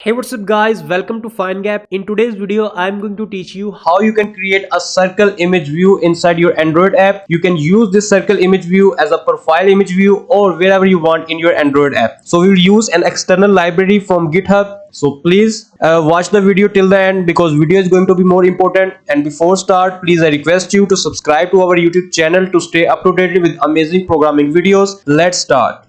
Hey, what's up guys, welcome to FindGap. In today's video I'm going to teach you how you can create a circle image view inside your Android app. You can use this circle image view as a profile image view or wherever you want in your Android app. So we will use an external library from GitHub. So please watch the video till the end because video is going to be more important. And before start, please I request you to subscribe to our YouTube channel to stay up to date with amazing programming videos. Let's start.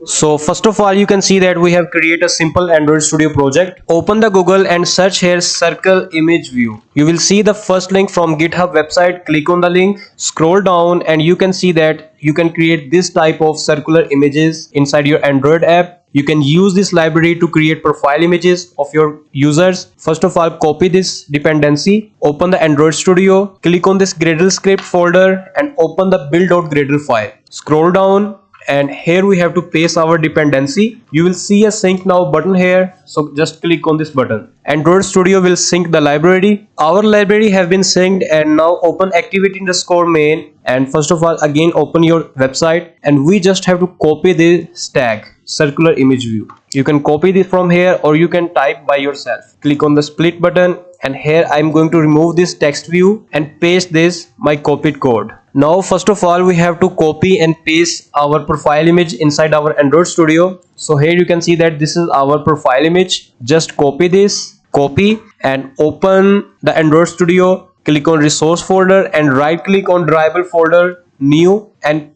So first of all, you can see that we have created a simple Android Studio project. Open the Google and search here circle image view. You will see the first link from GitHub website. Click on the link, scroll down, and you can see that you can create this type of circular images inside your Android app. You can use this library to create profile images of your users. First of all, copy this dependency, open the Android Studio, click on this Gradle script folder and open the build.gradle file. Scroll down and here we have to paste our dependency. You will see a sync now button here, so just click on this button. Android Studio will sync the library. Our library have been synced, and now open activity_main, and first of all again open your website, and we just have to copy this tag circular image view. You can copy this from here or you can type by yourself. Click on the split button, and here I'm going to remove this text view and paste this my copied code. Now first of all we have to copy and paste our profile image inside our Android Studio. So here you can see that this is our profile image. Just copy this, copy, and open the Android Studio. Click on resource folder and right click on drawable folder, new, and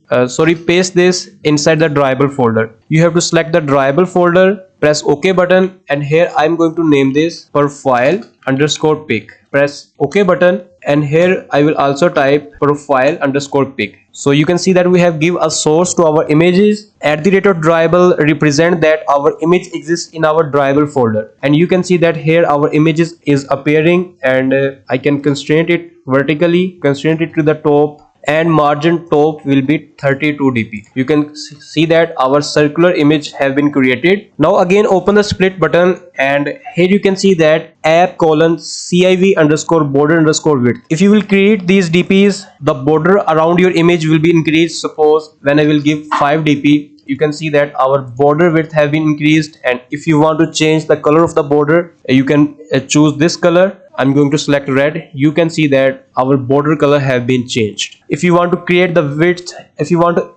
paste this inside the drawable folder. You have to select the drawable folder, press OK button, and here I'm going to name this profile_pic. Press OK button, and here I will also type profile_pic. So you can see that we have give a source to our images. @drawable represent that our image exists in our drawable folder, and you can see that here our images is appearing, and I can constrain it vertically, constrain it to the top, and margin top will be 32 dp. You can see that our circular image have been created. Now again open the split button, and here you can see that app:civ_border_width. If you will create these dps, the border around your image will be increased. Suppose when I will give 5 dp, you can see that our border width have been increased, and if you want to change the color of the border, you can choose this color. I'm going to select red. You can see that our border color have been changed. If you want to create the width, if you want to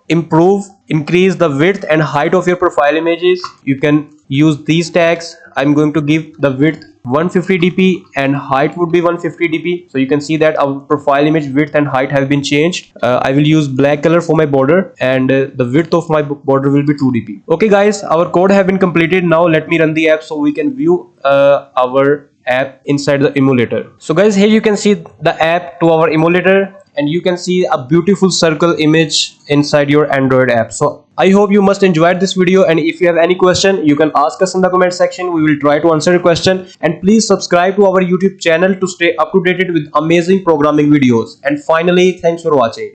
increase the width and height of your profile images, you can use these tags. I'm going to give the width 150 dp and height would be 150 dp. So you can see that our profile image width and height have been changed. I will use black color for my border, and the width of my border will be 2 dp. Okay guys, our code have been completed. Now let me run the app so we can view our app inside the emulator. So guys, here you can see the app to our emulator, and you can see a beautiful circle image inside your Android app. So I hope you must enjoyed this video, and if you have any question you can ask us in the comment section. We will try to answer your question, and please subscribe to our YouTube channel to stay up to date with amazing programming videos. And finally, thanks for watching.